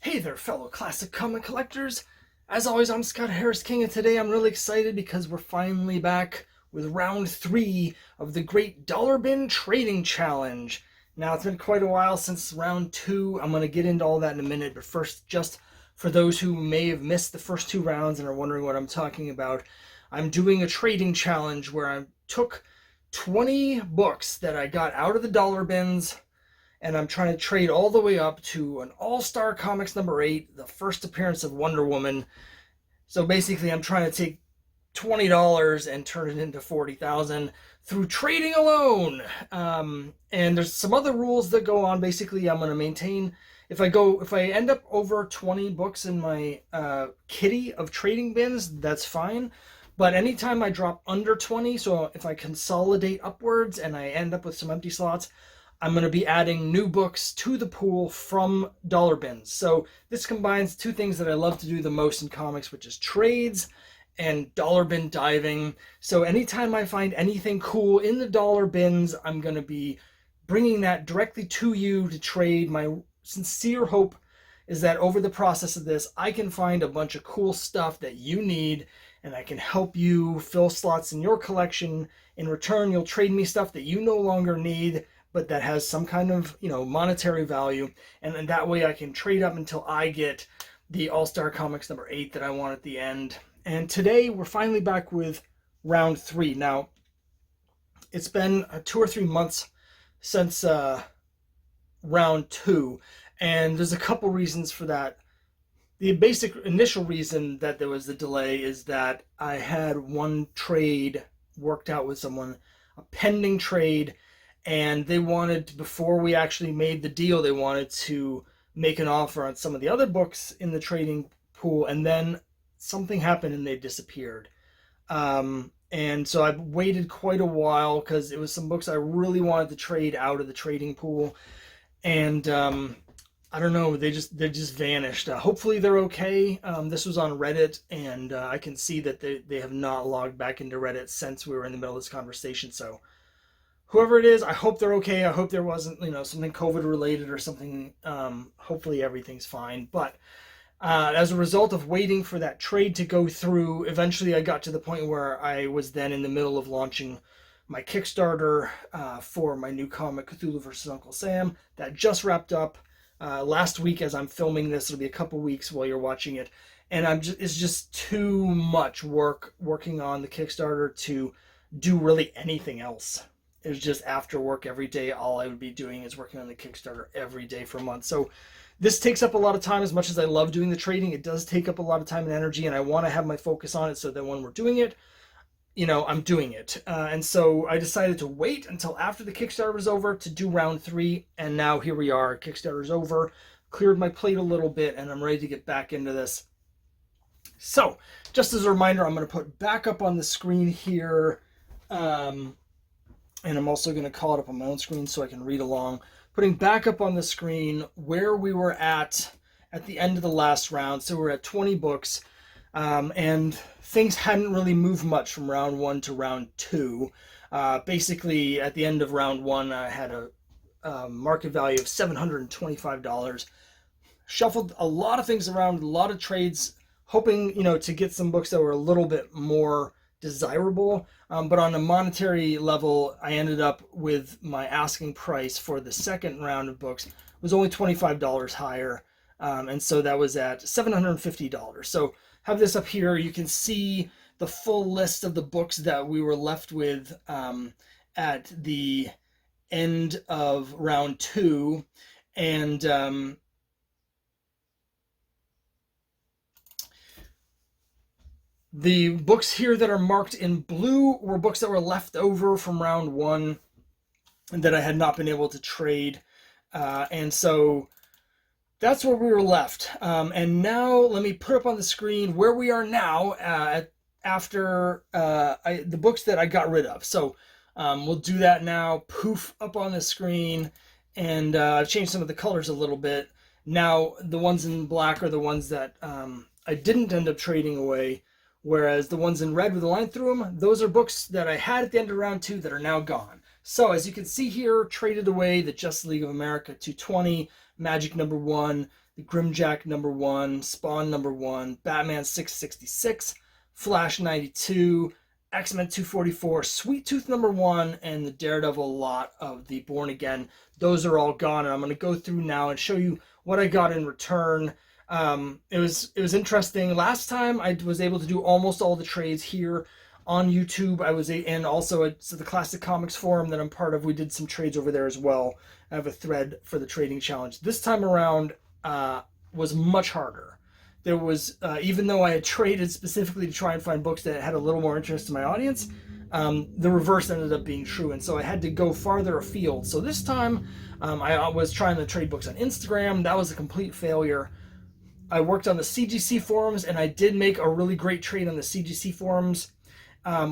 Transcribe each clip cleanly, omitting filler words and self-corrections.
Hey there, fellow classic comic collectors. As always, I'm Scott Harris King, and today I'm really excited because we're finally back with round 3 of the Great Dollar Bin Trading Challenge. Now, it's been quite a while since round 2. I'm going to get into all that in a minute, but first, just for those who may have missed the first 2 rounds and are wondering what I'm talking about, I'm doing a trading challenge where I took 20 books that I got out of the dollar bins, and I'm trying to trade all the way up to an All-Star Comics number 8, the first appearance of Wonder Woman. So basically, I'm trying to take $20 and turn it into 40,000 through trading alone. And there's some other rules that go on. Basically, I'm going to maintain, if I end up over 20 books in my kitty of trading bins, that's fine. But anytime I drop under 20, so if I consolidate upwards and I end up with some empty slots, I'm going to be adding new books to the pool from dollar bins. So this combines two things that I love to do the most in comics, which is trades and dollar bin diving. So anytime I find anything cool in the dollar bins, I'm going to be bringing that directly to you to trade. My sincere hope is that over the process of this, I can find a bunch of cool stuff that you need, and I can help you fill slots in your collection. In return, you'll trade me stuff that you no longer need, but that has some kind of, monetary value. And then that way I can trade up until I get the All-Star Comics number 8 that I want at the end. And today we're finally back with round 3. Now, it's been 2 or 3 months since round 2, and there's a couple reasons for that. The basic initial reason that there was the delay is that I had one trade worked out with someone, a pending trade, and they wanted, before we actually made the deal, they wanted to make an offer on some of the other books in the trading pool, and then something happened and they disappeared. And so I waited quite a while because it was some books I really wanted to trade out of the trading pool, and I don't know, they just vanished. Hopefully they're okay. This was on Reddit, and I can see that they have not logged back into Reddit since we were in the middle of this conversation. So whoever it is, I hope they're okay. I hope there wasn't, something COVID related or something. Hopefully everything's fine. But as a result of waiting for that trade to go through, eventually I got to the point where I was then in the middle of launching my Kickstarter for my new comic, Cthulhu vs. Uncle Sam. That just wrapped up last week as I'm filming this. It'll be a couple weeks while you're watching it. And it's just too much work working on the Kickstarter to do really anything else. It was just after work every day. All I would be doing is working on the Kickstarter every day for a month. So this takes up a lot of time. As much as I love doing the trading, it does take up a lot of time and energy, and I want to have my focus on it so that when we're doing it, I'm doing it. And so I decided to wait until after the Kickstarter was over to do round 3, and now here we are. Kickstarter's over, cleared my plate a little bit, and I'm ready to get back into this. So just as a reminder, I'm going to put back up on the screen here, and I'm also going to call it up on my own screen so I can read along. Putting back up on the screen where we were at the end of the last round. So we're at 20 books, and things hadn't really moved much from round 1 to round 2. Basically, at the end of round 1, I had a market value of $725. Shuffled a lot of things around, a lot of trades, hoping, to get some books that were a little bit more desirable, but on a monetary level, I ended up with my asking price for the second round of books was only $25 higher, and so that was at $750. So have this up here. You can see the full list of the books that we were left with at the end of round 2, and the books here that are marked in blue were books that were left over from round 1 and that I had not been able to trade. And so that's where we were left. And now let me put up on the screen where we are now after the books that I got rid of. So we'll do that now. Poof, up on the screen. And I've changed some of the colors a little bit. Now the ones in black are the ones that I didn't end up trading away, whereas the ones in red with a line through them, those are books that I had at the end of round 2 that are now gone. So as you can see here, traded away the Justice League of America 220, Magic number 1, the Grimjack #1, Spawn #1, Batman 666, Flash 92, X-Men 244, Sweet Tooth #1, and the Daredevil lot of the Born Again. Those are all gone, and I'm going to go through now and show you what I got in return. It was interesting. Last time I was able to do almost all the trades here on YouTube. And also at the Classic Comics forum that I'm part of, we did some trades over there as well. I have a thread for the trading challenge. This time around was much harder. There was, even though I had traded specifically to try and find books that had a little more interest in my audience, the reverse ended up being true, and so I had to go farther afield. So this time, I was trying to trade books on Instagram. That was a complete failure. I worked on the CGC forums, and I did make a really great trade on the CGC forums,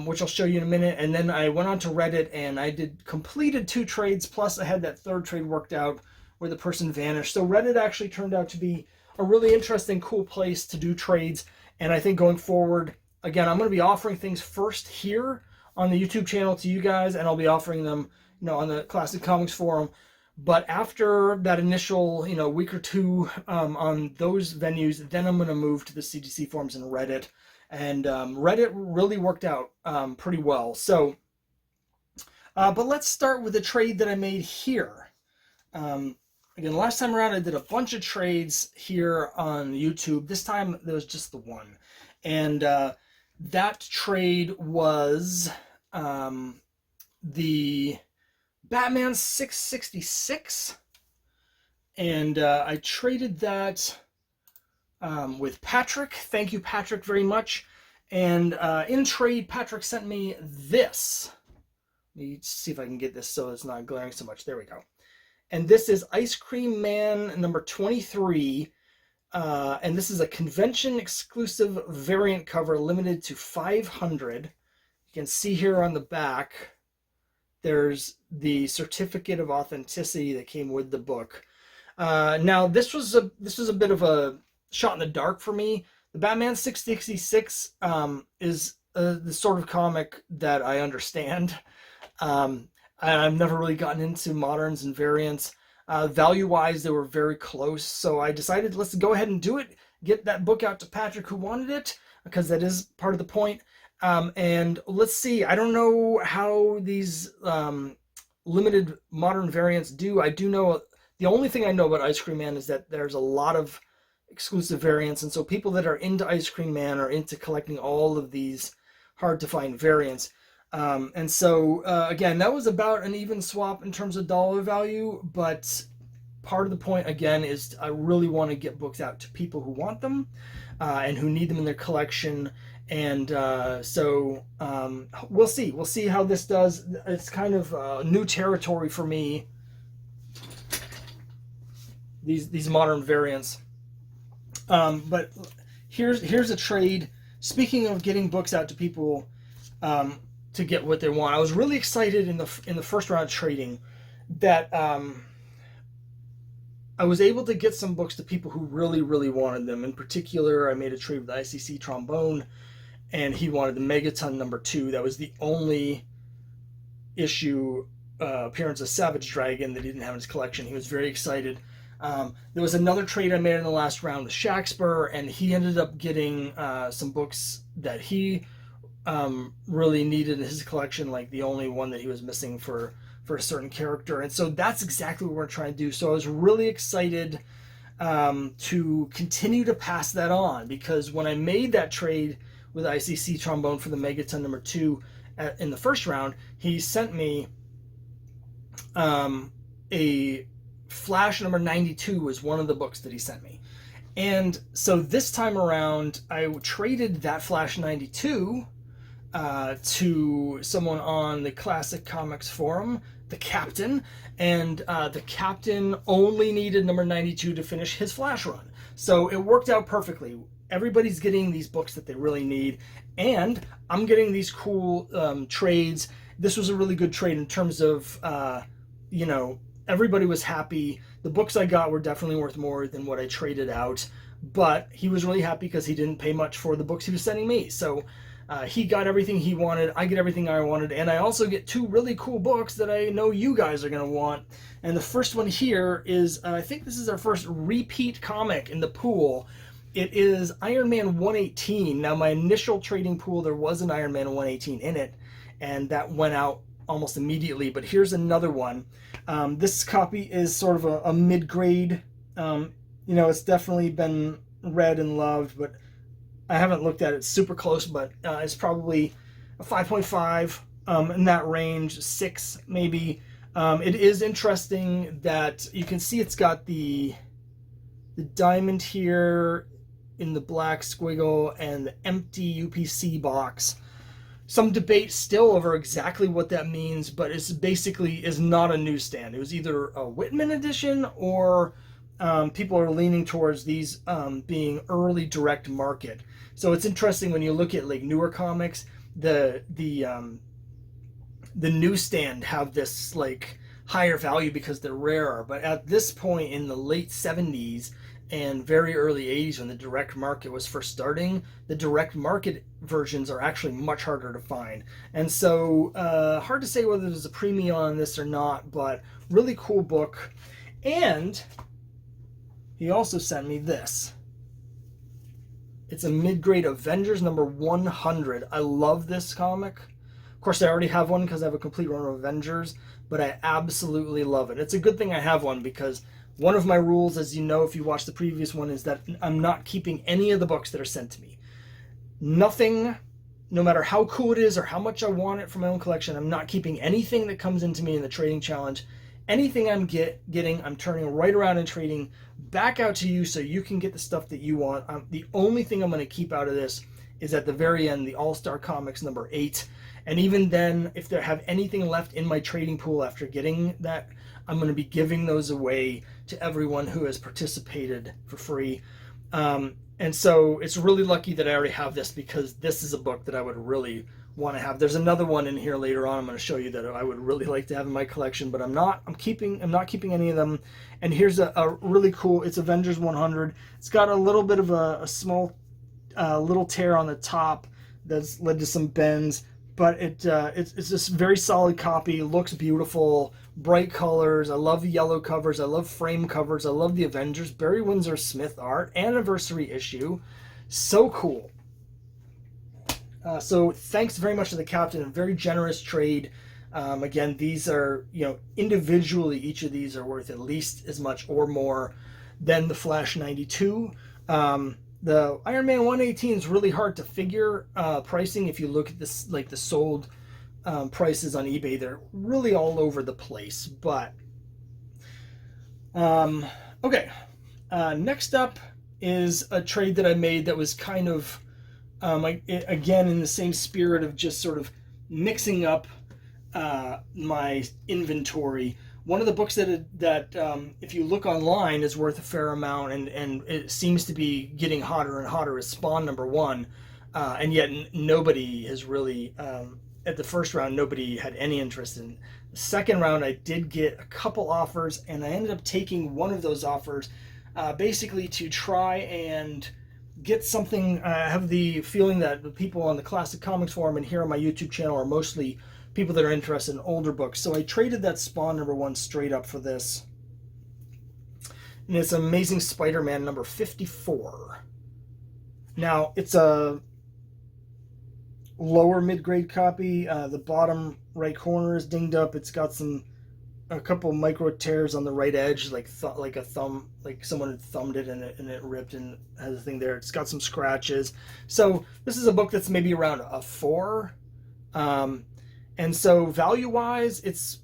which I'll show you in a minute. And then I went on to Reddit, and I completed 2 trades, plus I had that third trade worked out where the person vanished. So Reddit actually turned out to be a really interesting, cool place to do trades. And I think going forward, again, I'm going to be offering things first here on the YouTube channel to you guys, and I'll be offering them, on the Classic Comics forum. But after that initial, week or two on those venues, then I'm going to move to the CGC forums and Reddit. And Reddit really worked out pretty well. So, but let's start with the trade that I made here. Again, last time around I did a bunch of trades here on YouTube. This time there was just the one. And that trade was the Batman 666. And I traded that with Patrick. Thank you, Patrick, very much. And in trade, Patrick sent me this. Let me see if I can get this so it's not glaring so much. There we go. And this is Ice Cream Man #23. And this is a convention exclusive variant cover limited to 500. You can see here on the back, there's the certificate of authenticity that came with the book. Now this was a bit of a shot in the dark for me. The Batman 666 is the sort of comic that I understand. I've never really gotten into moderns and variants. Value-wise, they were very close, so I decided let's go ahead and do it. Get that book out to Patrick who wanted it, because that is part of the point. And let's see. I don't know how these limited modern variants do. I do know, the only thing I know about Ice Cream Man is that there's a lot of exclusive variants, and so people that are into Ice Cream Man are into collecting all of these hard-to-find variants. And so, again, that was about an even swap in terms of dollar value, but part of the point, again, is I really want to get books out to people who want them and who need them in their collection. And so we'll see. We'll see how this does. It's kind of new territory for me, these modern variants. But here's a trade. Speaking of getting books out to people to get what they want, I was really excited in the first round of trading that I was able to get some books to people who really, really wanted them. In particular, I made a trade with ICC Trombone, and he wanted the Megaton #2. That was the only issue appearance of Savage Dragon that he didn't have in his collection. He was very excited. There was another trade I made in the last round with Shaxper, and he ended up getting some books that he really needed in his collection, like the only one that he was missing for a certain character. And so that's exactly what we're trying to do. So I was really excited to continue to pass that on, because when I made that trade with ICC Trombone for the Megaton #2 in the first round, he sent me a Flash #92 was one of the books that he sent me. And so this time around, I traded that Flash 92 to someone on the Classic Comics forum, the Captain, and the Captain only needed #92 to finish his Flash run. So it worked out perfectly. Everybody's getting these books that they really need, and I'm getting these cool trades. This was a really good trade in terms of, everybody was happy. The books I got were definitely worth more than what I traded out, but he was really happy because he didn't pay much for the books he was sending me. So He got everything he wanted, I get everything I wanted, and I also get two really cool books that I know you guys are going to want. And the first one here is, I think this is our first repeat comic in the pool. It is Iron Man 118. Now, my initial trading pool, there was an Iron Man 118 in it, and that went out almost immediately. But here's another one. This copy is sort of a mid-grade. It's definitely been read and loved, but I haven't looked at it super close, but it's probably a 5.5 in that range, 6 maybe. It is interesting that you can see it's got the diamond here in the black squiggle and the empty UPC box. Some debate still over exactly what that means, but it's basically is not a newsstand. It was either a Whitman edition or people are leaning towards these being early direct market. So it's interesting when you look at like newer comics, the newsstand have this like higher value because they're rarer. But at this point in the late 70s and very early 80s, when the direct market was first starting, the direct market versions are actually much harder to find. And so hard to say whether there's a premium on this or not, but really cool book. And he also sent me this. It's a mid-grade Avengers number 100. I love this comic. Of course, I already have one because I have a complete run of Avengers, but I absolutely love it. It's a good thing I have one because one of my rules, as you know if you watched the previous one, is that I'm not keeping any of the books that are sent to me. Nothing, no matter how cool it is or how much I want it for my own collection, I'm not keeping anything that comes into me in the trading challenge. Anything I'm getting, I'm turning right around and trading back out to you so you can get the stuff that you want. The only thing I'm going to keep out of this is at the very end, the All-Star Comics number 8. And even then, if there have anything left in my trading pool after getting that, I'm going to be giving those away to everyone who has participated for free. And so it's really lucky that I already have this because this is a book that I would really want to have. There's another one in here later on I'm going to show you that I would really like to have in my collection, but I'm not keeping any of them. And here's a really cool, it's Avengers 100. It's got a little bit of a small little tear on the top that's led to some bends, but it's just very solid copy. It looks beautiful, bright colors. I love the yellow covers. I love frame covers. I love the Avengers. Barry Windsor Smith art, anniversary issue. So cool. So thanks very much to the captain. A very generous trade. Again, these are, individually, each of these are worth at least as much or more than the Flash 92. The Iron Man 118 is really hard to figure pricing. If you look at this, like the sold prices on eBay, they're really all over the place. But okay, next up is a trade that I made that was kind of again in the same spirit of just sort of mixing up my inventory. One of the books that if you look online is worth a fair amount, and it seems to be getting hotter and hotter, is Spawn number 1, and yet nobody has really at the first round nobody had any interest in it. The second round I did get a couple offers, and I ended up taking one of those offers basically to try and get something. I have the feeling that the people on the Classic Comics Forum and here on my YouTube channel are mostly people that are interested in older books. So I traded that Spawn number 1 straight up for this. And it's Amazing Spider-Man number 54. Now, it's a lower mid-grade copy. The bottom right corner is dinged up. It's got a couple micro tears on the right edge, like a thumb, like someone had thumbed it and it ripped and has a thing there. It's got some scratches. So this is a book that's maybe around a 4. And so value-wise, it's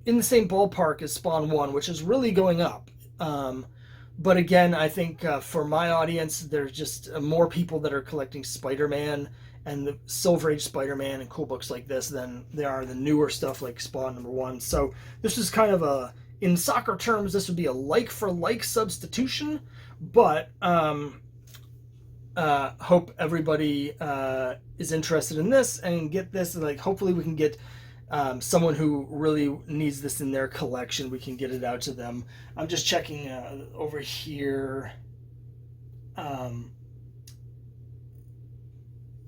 in the same ballpark as Spawn 1, which is really going up. But again, I think for my audience, there's just more people that are collecting Spider-Man and the Silver Age Spider-Man and cool books like this than there are the newer stuff like Spawn number 1. So this is kind of in soccer terms, this would be a like-for-like substitution, but hope everybody is interested in this and get this, and like hopefully we can get someone who really needs this in their collection. We can get it out to them. I'm just checking over here.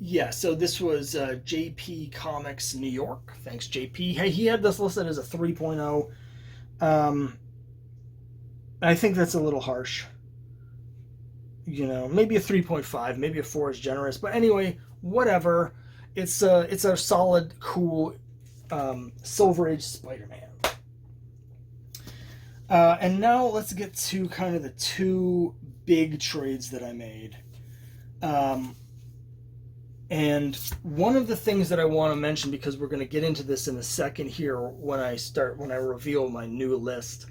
Yeah, so this was JP Comics New York. Thanks, JP. Hey, he had this listed as a 3.0. Um, I think that's a little harsh. Maybe a 3.5, maybe a 4 is generous. But anyway, whatever. It's a solid, cool Silver Age Spider-Man. And now let's get to kind of the two big trades that I made. And one of the things that I want to mention, because we're going to get into this in a second here when I reveal my new list,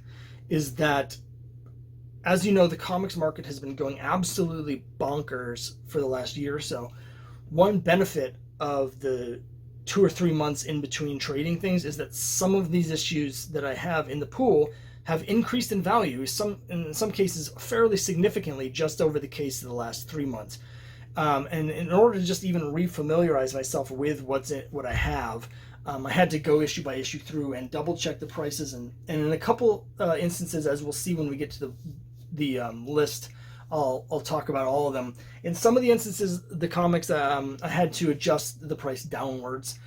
is that, as you know, the comics market has been going absolutely bonkers for the last year or so. One benefit of the 2 or 3 months in between trading things is that some of these issues that I have in the pool have increased in value, in some cases fairly significantly, just over the case of the last 3 months. And in order to just even refamiliarize myself with what I have, I had to go issue by issue through and double check the prices. And in a couple instances, as we'll see when we get to the list, I'll talk about all of them. In some of the instances, the comics, I had to adjust the price downwards.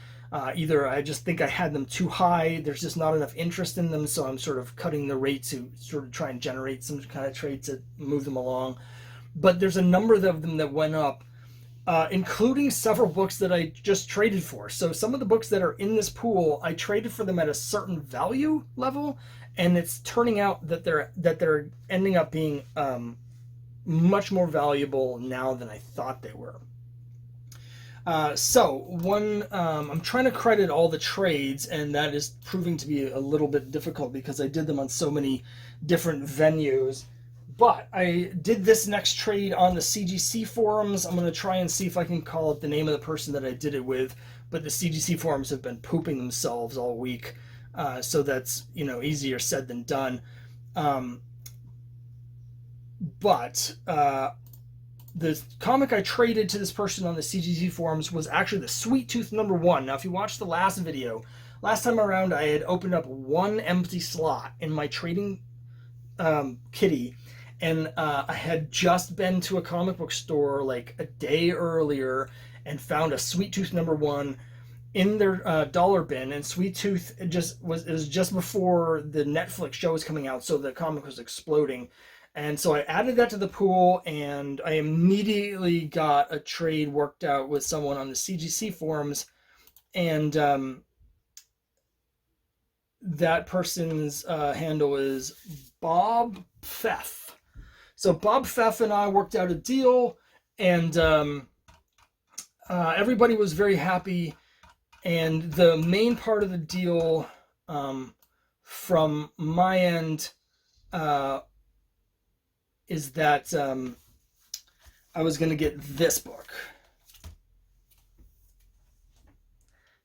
Either I just think I had them too high, there's just not enough interest in them, so I'm sort of cutting the rate to sort of try and generate some kind of trade to move them along. But there's a number of them that went up, including several books that I just traded for. So some of the books that are in this pool, I traded for them at a certain value level, and it's turning out that they're ending up being much more valuable now than I thought they were. I'm trying to credit all the trades, and that is proving to be a little bit difficult because I did them on so many different venues. But I did this next trade on the CGC forums. I'm going to try and see if I can call up the name of the person that I did it with. But the CGC forums have been pooping themselves all week. So that's, easier said than done. The comic I traded to this person on the CGC forums was actually the Sweet Tooth #1. Now, if you watched the last video, last time around I had opened up one empty slot in my trading kitty, and I had just been to a comic book store like a day earlier and found a Sweet Tooth #1 in their dollar bin. And Sweet Tooth it was just before the Netflix show was coming out, so the comic was exploding. And so I added that to the pool, and I immediately got a trade worked out with someone on the CGC forums, and that person's handle is Bob Pfeff. So Bob Pfeff and I worked out a deal, and everybody was very happy. And the main part of the deal, from my end, is that I was going to get this book,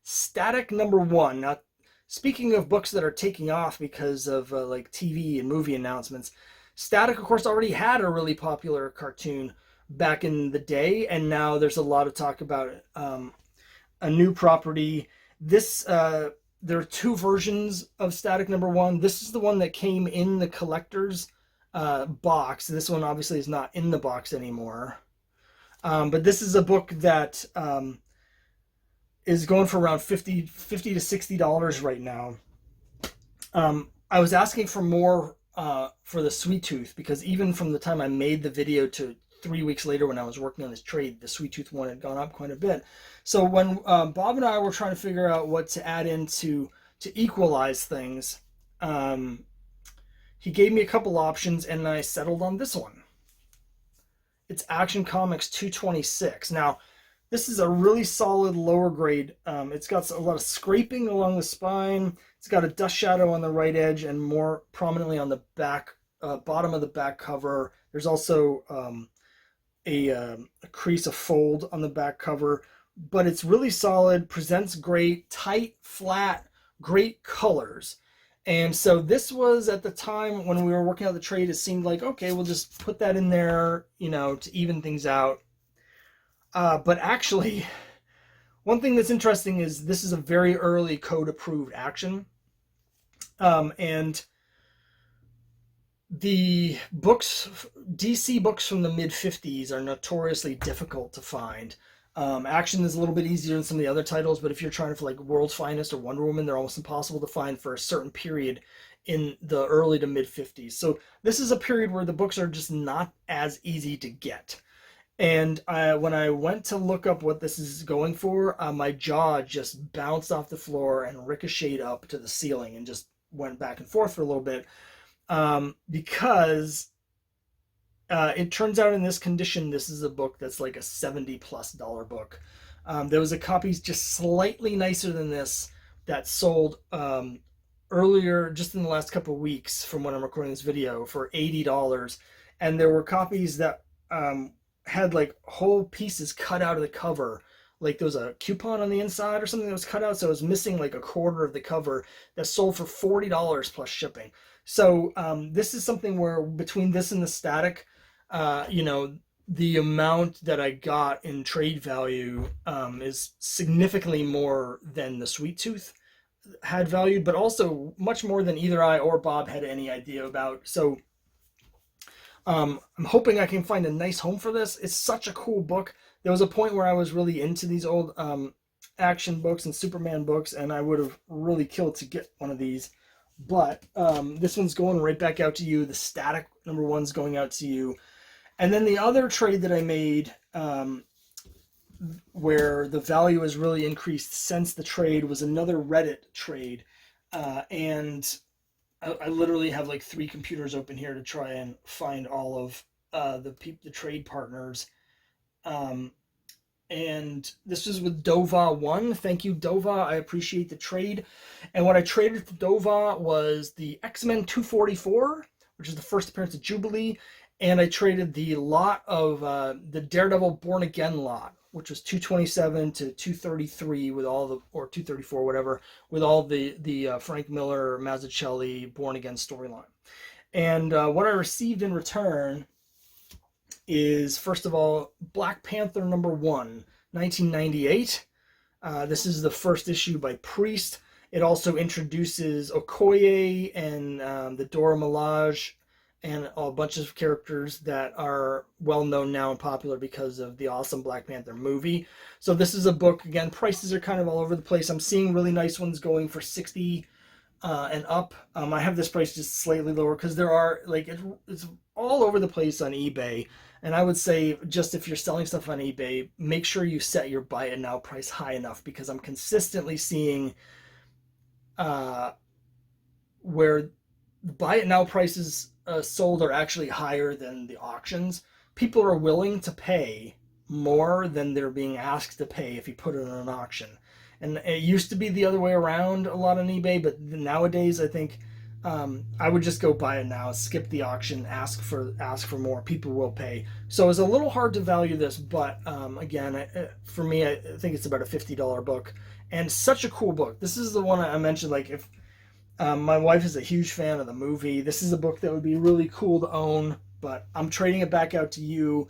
Static #1. Now, speaking of books that are taking off because of like TV and movie announcements, Static, of course, already had a really popular cartoon back in the day, and now there's a lot of talk about a new property. There are two versions of Static #1. This is the one that came in the collector's box. This one obviously is not in the box anymore. But this is a book that is going for around $50 to $60 right now. I was asking for more for the Sweet Tooth, because even from the time I made the video to 3 weeks later when I was working on this trade, the Sweet Tooth one had gone up quite a bit. So when Bob and I were trying to figure out what to add in to equalize things, he gave me a couple options, and I settled on this one. It's Action Comics 226. Now, this is a really solid lower grade. It's got a lot of scraping along the spine. It's got a dust shadow on the right edge, and more prominently on the back, bottom of the back cover. There's also a crease, a fold on the back cover. But it's really solid, presents great, tight, flat, great colors. And so this was, at the time when we were working out the trade, it seemed like, okay, we'll just put that in there, to even things out. But actually, one thing that's interesting is this is a very early code-approved action. And the books, DC books from the mid-50s, are notoriously difficult to find. Action is a little bit easier than some of the other titles, but if you're trying for like World's Finest or Wonder Woman, they're almost impossible to find for a certain period in the early to mid 50s. So this is a period where the books are just not as easy to get. And when I went to look up what this is going for, my jaw just bounced off the floor and ricocheted up to the ceiling and just went back and forth for a little bit, because it turns out in this condition, this is a book that's like a $70+ book. There was a copy just slightly nicer than this that sold earlier, just in the last couple of weeks from when I'm recording this video, for $80. And there were copies that had like whole pieces cut out of the cover. Like there was a coupon on the inside or something that was cut out, so it was missing like a quarter of the cover, that sold for $40 plus shipping. So this is something where between this and the static, the amount that I got in trade value is significantly more than the Sweet Tooth had valued, but also much more than either I or Bob had any idea about. So I'm hoping I can find a nice home for this. It's such a cool book. There was a point where I was really into these old action books and Superman books, and I would have really killed to get one of these. But this one's going right back out to you. The static #1's going out to you. And then the other trade that I made, where the value has really increased since the trade, was another Reddit trade. And I literally have like 3 computers open here to try and find all of the trade partners. And this was with Dova1. Thank you, Dova. I appreciate the trade. And what I traded to Dova was the X-Men 244, which is the first appearance of Jubilee. And I traded the lot of the Daredevil Born Again lot, which was 227 to 233 with all the, or 234, whatever, with all the Frank Miller, Mazzucchelli Born Again storyline. And what I received in return is, first of all, Black Panther #1, 1998. This is the first issue by Priest. It also introduces Okoye and the Dora Milaje and a bunch of characters that are well known now and popular because of the awesome Black Panther movie. So this is a book, again, prices are kind of all over the place. I'm seeing really nice ones going for 60 and up. I have this price just slightly lower because there are, like, it's all over the place on eBay. And I would say, just if you're selling stuff on eBay, make sure you set your buy it now price high enough, because I'm consistently seeing where buy it now prices sold are actually higher than the auctions. People are willing to pay more than they're being asked to pay if you put it on an auction. And it used to be the other way around a lot on eBay, but nowadays I think I would just go buy it now, skip the auction, ask for more. People will pay. So it's a little hard to value this, but again, for me, I think it's about a $50 book, and such a cool book. This is the one I mentioned. Like, if my wife is a huge fan of the movie, this is a book that would be really cool to own. But I'm trading it back out to you,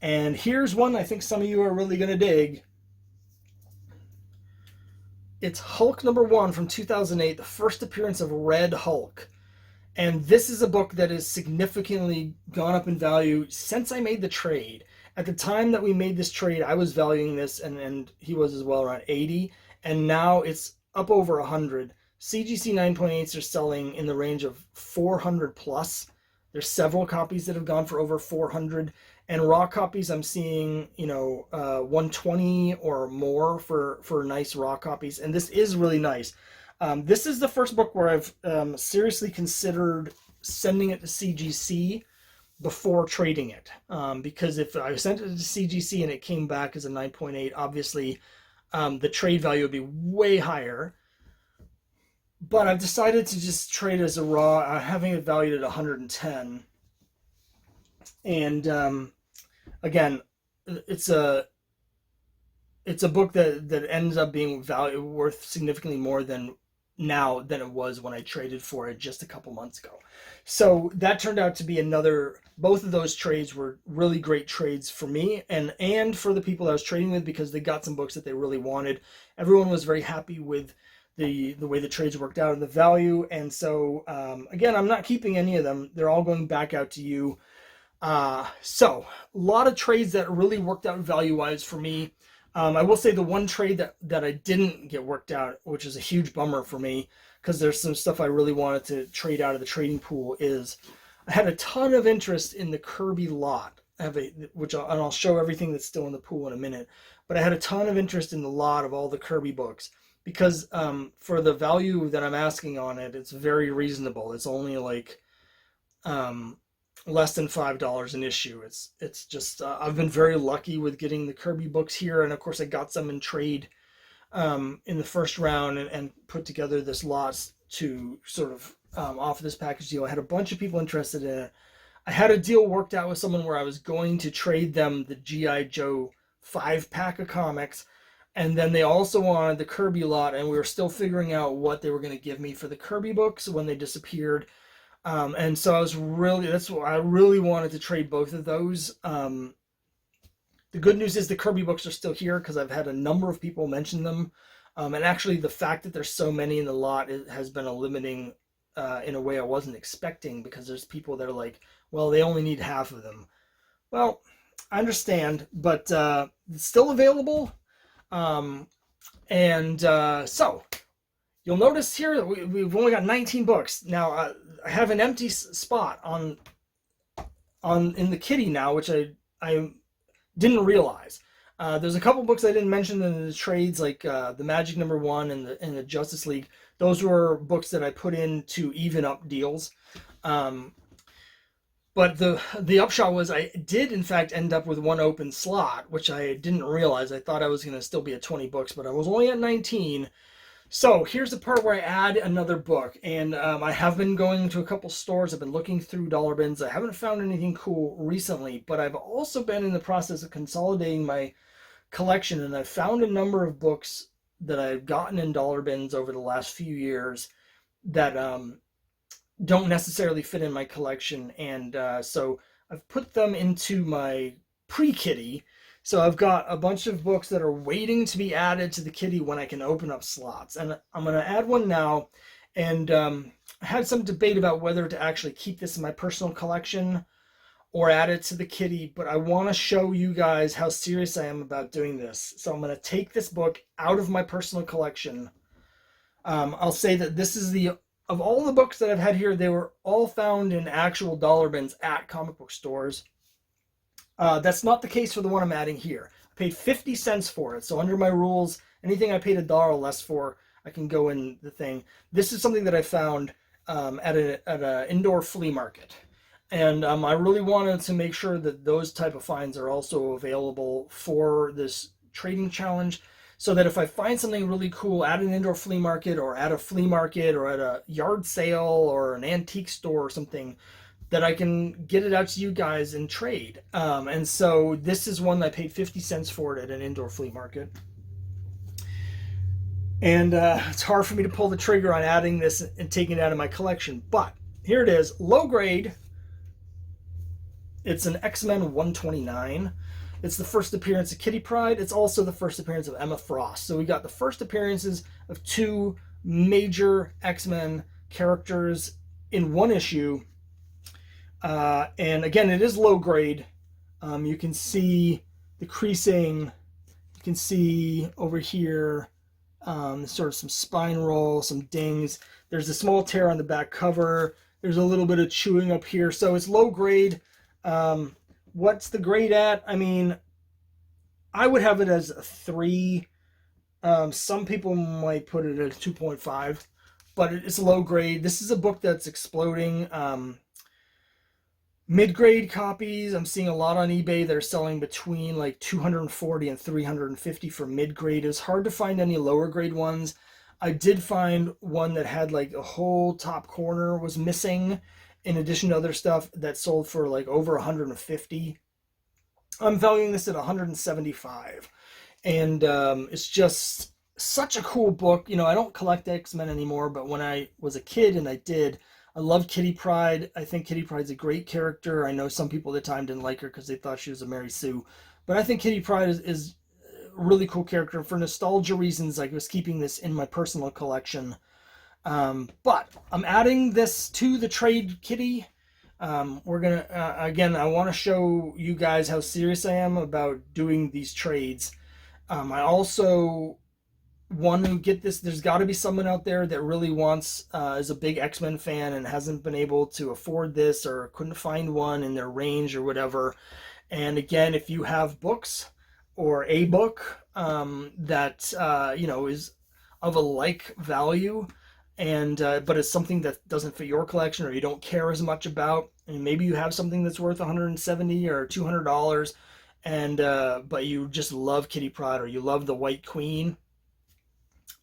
and here's one I think some of you are really gonna dig. It's Hulk #1 from 2008, the first appearance of Red Hulk. And this is a book that has significantly gone up in value since I made the trade. At the time that we made this trade, I was valuing this, and he was as well, around 80. And now it's up over 100. CGC 9.8s are selling in the range of 400 plus. There's several copies that have gone for over 400. And raw copies, I'm seeing, 120 or more for nice raw copies. And this is really nice. This is the first book where I've seriously considered sending it to CGC before trading it. Because if I sent it to CGC and it came back as a 9.8, obviously the trade value would be way higher. But I've decided to just trade as a raw, having it valued at 110. And again, it's a book that ends up being worth significantly more than now than it was when I traded for it just a couple months ago. So that turned out to be both of those trades were really great trades for me and for the people I was trading with, because they got some books that they really wanted. Everyone was very happy with the way the trades worked out and the value. And so again, I'm not keeping any of them. They're all going back out to you. So a lot of trades that really worked out value-wise for me. I will say the one trade that I didn't get worked out, which is a huge bummer for me, because there's some stuff I really wanted to trade out of the trading pool, is I had a ton of interest in the Kirby lot. I have and I'll show everything that's still in the pool in a minute. But I had a ton of interest in the lot of all the Kirby books because for the value that I'm asking on it, it's very reasonable. It's only like um, less than $5 an issue. It's just I've been very lucky with getting the Kirby books here, and of course I got some in trade in the first round and put together this lot to sort of offer this package deal. I had a bunch of people interested in it. I had a deal worked out with someone where I was going to trade them the G.I. Joe 5-pack of comics, and then they also wanted the Kirby lot, and we were still figuring out what they were going to give me for the Kirby books when they disappeared. And so that's what I really wanted to trade both of those. The good news is the Kirby books are still here because I've had a number of people mention them. And actually the fact that there's so many in the lot has been a limiting in a way I wasn't expecting, because there's people that are like, well, they only need half of them. Well, I understand, but it's still available. So you'll notice here that we've only got 19 books. Now, I have an empty spot on in the kitty now, which I didn't realize. There's a couple books I didn't mention in the trades, like the Magic #1 and the Justice League. Those were books that I put in to even up deals. But the upshot was I did, in fact, end up with one open slot, which I didn't realize. I thought I was going to still be at 20 books, but I was only at 19. So here's the part where I add another book. And I have been going to a couple stores. I've been looking through dollar bins. I haven't found anything cool recently, but I've also been in the process of consolidating my collection. And I've found a number of books that I've gotten in dollar bins over the last few years that don't necessarily fit in my collection, and so I've put them into my pre-kitty. So I've got a bunch of books that are waiting to be added to the kitty when I can open up slots, and I'm going to add one now. And I had some debate about whether to actually keep this in my personal collection or add it to the kitty, but I want to show you guys how serious I am about doing this. So I'm going to take this book out of my personal collection. I'll say that this is of all the books that I've had here, they were all found in actual dollar bins at comic book stores. That's not the case for the one I'm adding here. I paid 50 cents for it. So under my rules, anything I paid $1 less for, I can go in the thing. This is something that I found at an indoor flea market. And I really wanted to make sure that those type of finds are also available for this trading challenge, so that if I find something really cool at an indoor flea market or at a flea market or at a yard sale or an antique store or something, that I can get it out to you guys and trade. And so this is one that I paid 50 cents for it at an indoor flea market. And it's hard for me to pull the trigger on adding this and taking it out of my collection. But here it is, low grade. It's an X-Men 129. It's the first appearance of Kitty Pryde. It's also the first appearance of Emma Frost. So we got the first appearances of two major X-Men characters in one issue. And again, it is low grade. You can see the creasing. You can see over here sort of some spine roll, some dings. There's a small tear on the back cover. There's a little bit of chewing up here. So it's low grade. What's the grade at? I mean, I would have it as a 3. Some people might put it at a 2.5, but it's low grade. This is a book that's exploding. Mid-grade copies, I'm seeing a lot on eBay. They're selling between like 240 and 350 for mid-grade. It's hard to find any lower grade ones. I did find one that had like a whole top corner was missing, in addition to other stuff that sold for like over 150. I'm valuing this at 175. And it's just such a cool book. You know, I don't collect X-Men anymore, but when I was a kid, and I did, I loved Kitty Pryde. I think Kitty Pryde's a great character. I know some people at the time didn't like her because they thought she was a Mary Sue. But I think Kitty Pryde is a really cool character. For nostalgia reasons, I was keeping this in my personal collection. But I'm adding this to the trade kitty. We're gonna again, I want to show you guys how serious I am about doing these trades. I also want to get this. There's got to be someone out there that really wants, is a big X-Men fan and hasn't been able to afford this or couldn't find one in their range or whatever. And again, if you have books or a book that is of a like value, and but it's something that doesn't fit your collection or you don't care as much about, and maybe you have something that's worth 170 or $200, and but you just love Kitty Pryde or you love the White Queen,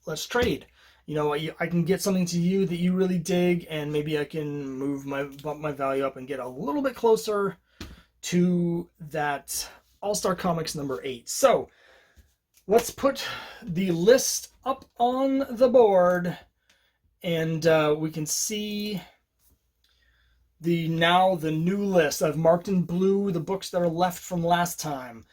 let's trade. I can get something to you that you really dig, and maybe I can bump my value up and get a little bit closer to that All-Star Comics number 8. So let's put the list up on the board, and we can see the new list. I've marked in blue the books that are left from last time,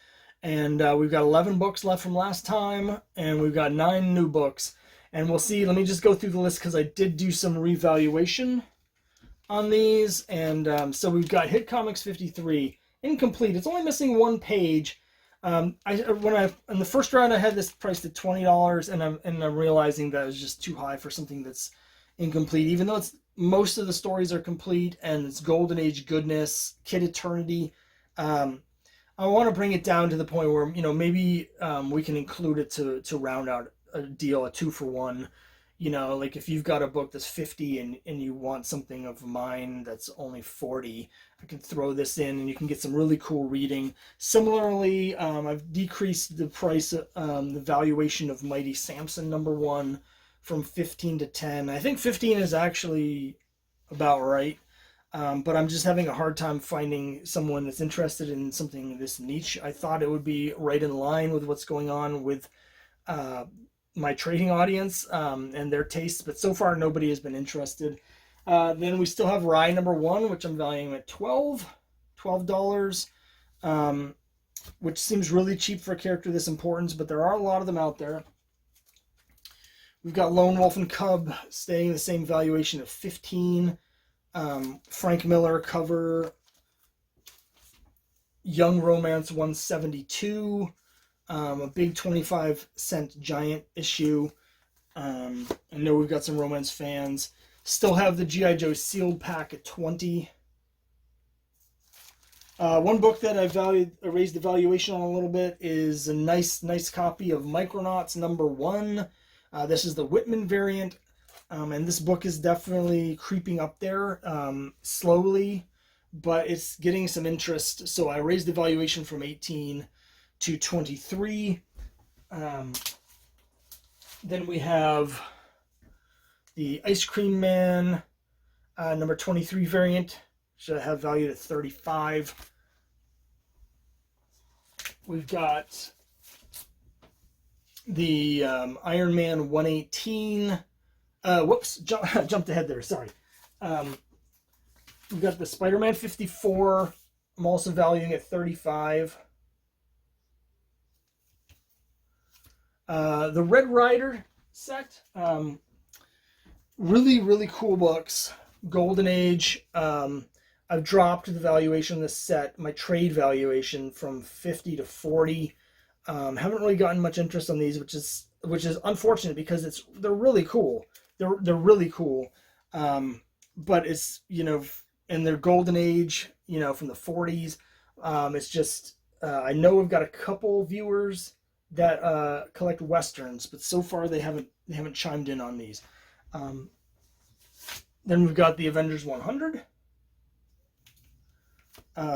and we've got 11 books left from last time, and we've got 9 new books. And we'll see. Let me just go through the list because I did do some revaluation on these. And so we've got Hit Comics 53, incomplete. It's only missing 1 page. In the first round I had this priced at $20, and I'm realizing that it's just too high for something that's incomplete, even though most of the stories are complete and it's Golden Age goodness, Kid Eternity. I want to bring it down to the point where maybe we can include it to round out a deal, a 2-for-1. Like if you've got a book that's 50 and you want something of mine that's only 40, I can throw this in and you can get some really cool reading. Similarly, I've decreased the price, the valuation of Mighty Samson number 1 from 15 to 10. I think 15 is actually about right. But I'm just having a hard time finding someone that's interested in something this niche. I thought it would be right in line with what's going on with my trading audience and their tastes, but so far nobody has been interested. Then we still have Rye number 1, which I'm valuing at $12, which seems really cheap for a character this important, but there are a lot of them out there. We've got Lone Wolf and Cub staying the same valuation of $15. Frank Miller cover, Young Romance 172, a big 25-cent giant issue. I know we've got some romance fans. Still have the G.I. Joe sealed pack at $20. One book that I raised the valuation on a little bit is a nice copy of Micronauts number 1. This is the Whitman variant. And this book is definitely creeping up there slowly, but it's getting some interest. So I raised the valuation from 18 to 23. Then we have the Ice Cream Man number 23 variant. Should have valued at 35. We've got the Iron Man 118. Jumped ahead there, sorry. We've got the Spider-Man 54. I'm also valuing at 35. The Red Rider set. Really cool books. Golden Age. I've dropped the valuation of this set, my trade valuation, from 50 to 40. Haven't really gotten much interest on these, which is unfortunate because they're really cool. They're really cool, but it's in their golden age, from the 40s. It's just I know we've got a couple viewers that collect westerns, but so far they haven't chimed in on these. Then we've got the Avengers 100,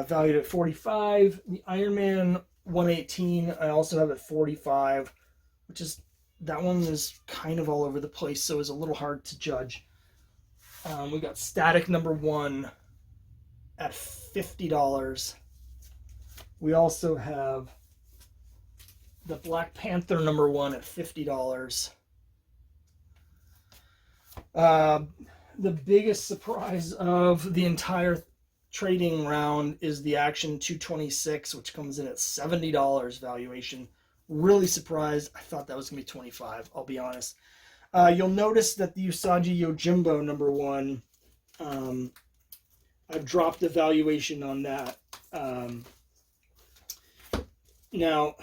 valued at 45. The Iron Man 118 I also have at 45, which is. That one is kind of all over the place, so it's a little hard to judge. We got Static number 1 at $50. We also have the Black Panther number 1 at $50. The biggest surprise of the entire trading round is the Action 226, which comes in at $70 valuation. Really surprised. I thought that was going to be $25, I'll be honest. You'll notice that the Usagi Yojimbo number 1, I've dropped the valuation on that. Now,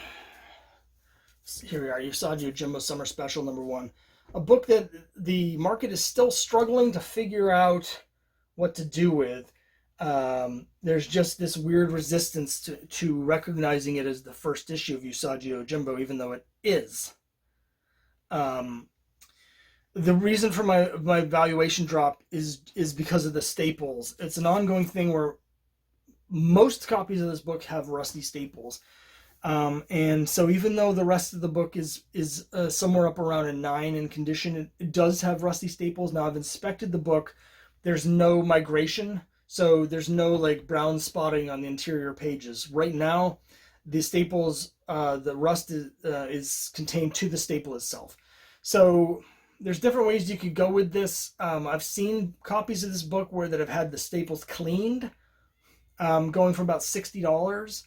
Here we are, Usagi Jimbo Summer Special #1. A book that the market is still struggling to figure out what to do with. There's just this weird resistance to recognizing it as the first issue of Usagi Yojimbo, even though it is. The reason for my valuation drop is because of the staples. It's an ongoing thing where most copies of this book have rusty staples. And so even though the rest of the book is somewhere up around a 9 in condition, it does have rusty staples. Now I've inspected the book. There's no migration, so there's no like brown spotting on the interior pages. Right now, the staples, the rust is contained to the staple itself. So there's different ways you could go with this. I've seen copies of this book that have had the staples cleaned, going for about $60.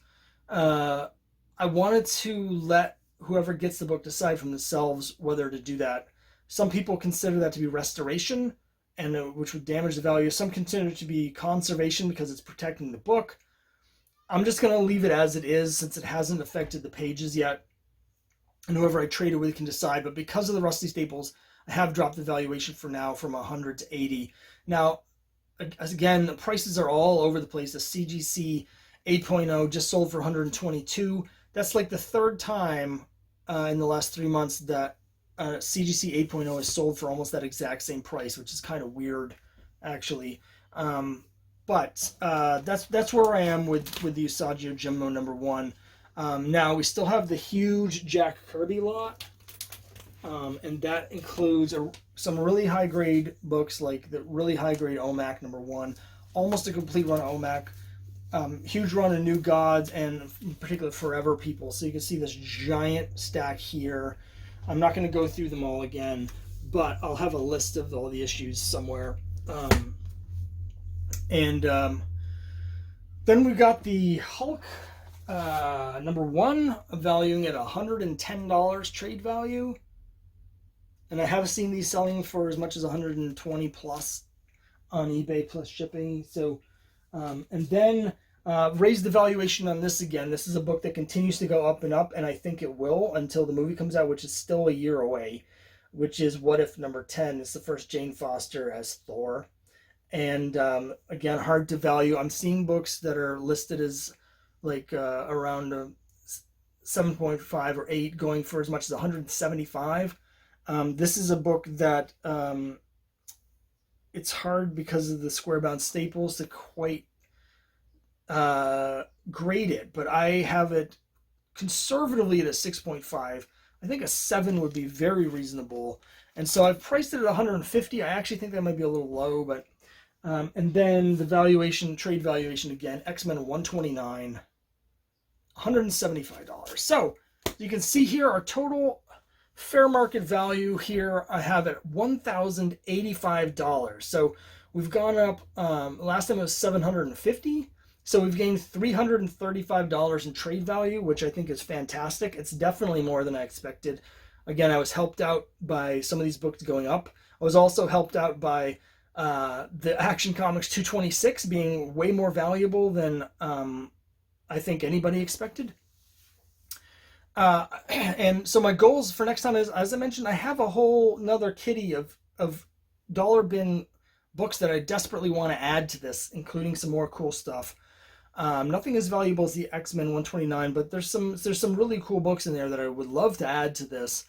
I wanted to let whoever gets the book decide for themselves whether to do that. Some people consider that to be restoration, and which would damage the value. Some consider it to be conservation because it's protecting the book. I'm just going to leave it as it is since it hasn't affected the pages yet. And whoever I trade it with can decide. But because of the rusty staples, I have dropped the valuation for now from 100 to 80. Now, again, the prices are all over the place. The CGC 8.0 just sold for 122. That's like the third time in the last 3 months that CGC 8.0 is sold for almost that exact same price, which is kind of weird, actually. But that's where I am with the Usagi Yojimbo #1. Now we still have the huge Jack Kirby lot, and that includes some really high grade books like the really high grade OMAC #1, almost a complete run of OMAC. Huge run of New Gods, and in particular Forever People. So you can see this giant stack here. I'm not going to go through them all again, but I'll have a list of all the issues somewhere. Then we got the Hulk #1, valuing at $110 trade value. And I have seen these selling for as much as 120 plus on eBay plus shipping. So and then raise the valuation on this again. This is a book that continues to go up and up, and I think it will until the movie comes out, which is still a year away, which is What If #10. It's the first Jane Foster as Thor. And again, hard to value. I'm seeing books that are listed as like around 7.5 or 8 going for as much as 175. This is a book that it's hard because of the square-bound staples to quite grade it, but I have it conservatively at a 6.5. I think a 7 would be very reasonable, and so I've priced it at 150. I actually think that might be a little low, but and then the valuation, trade valuation again, X-Men 129, $175. So you can see here our total fair market value here I have at $1,085. So we've gone up, last time it was $750. So we've gained $335 in trade value, which I think is fantastic. It's definitely more than I expected. Again, I was helped out by some of these books going up. I was also helped out by the Action Comics 226 being way more valuable than I think anybody expected. And so my goals for next time is, as I mentioned, I have a whole another kitty of dollar bin books that I desperately want to add to this, including some more cool stuff. Nothing as valuable as the X-Men 129, but there's some really cool books in there that I would love to add to this.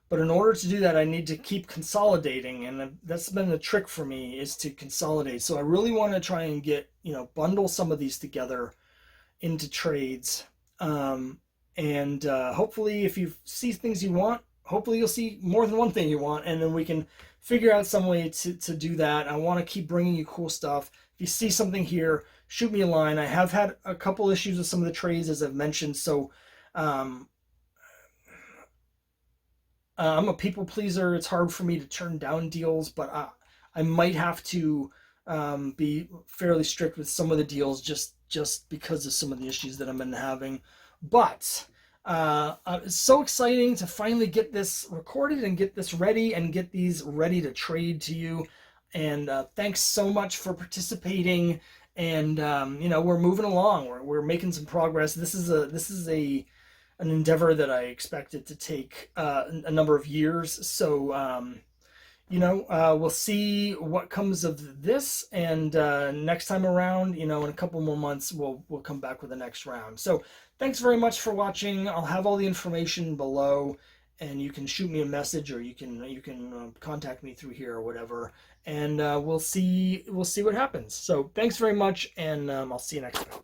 But in order to do that, I need to keep consolidating, and that's been the trick for me, is to consolidate. So I really want to try and get, bundle some of these together into trades. And hopefully if you see things you want, hopefully you'll see more than one thing you want, and then we can figure out some way to do that. I want to keep bringing you cool stuff. If you see something here, shoot me a line. I have had a couple issues with some of the trades, as I've mentioned, so I'm a people pleaser. It's hard for me to turn down deals, but I might have to be fairly strict with some of the deals just because of some of the issues that I've been having. But it's so exciting to finally get this recorded and get this ready and get these ready to trade to you. And thanks so much for participating. And we're moving along. We're making some progress. This is a an endeavor that I expected to take a number of years. So we'll see what comes of this, and next time around, in a couple more months, we'll come back with the next round. So thanks very much for watching. I'll have all the information below, and you can shoot me a message, or you can contact me through here or whatever, and we'll see what happens. So thanks very much, and I'll see you next time.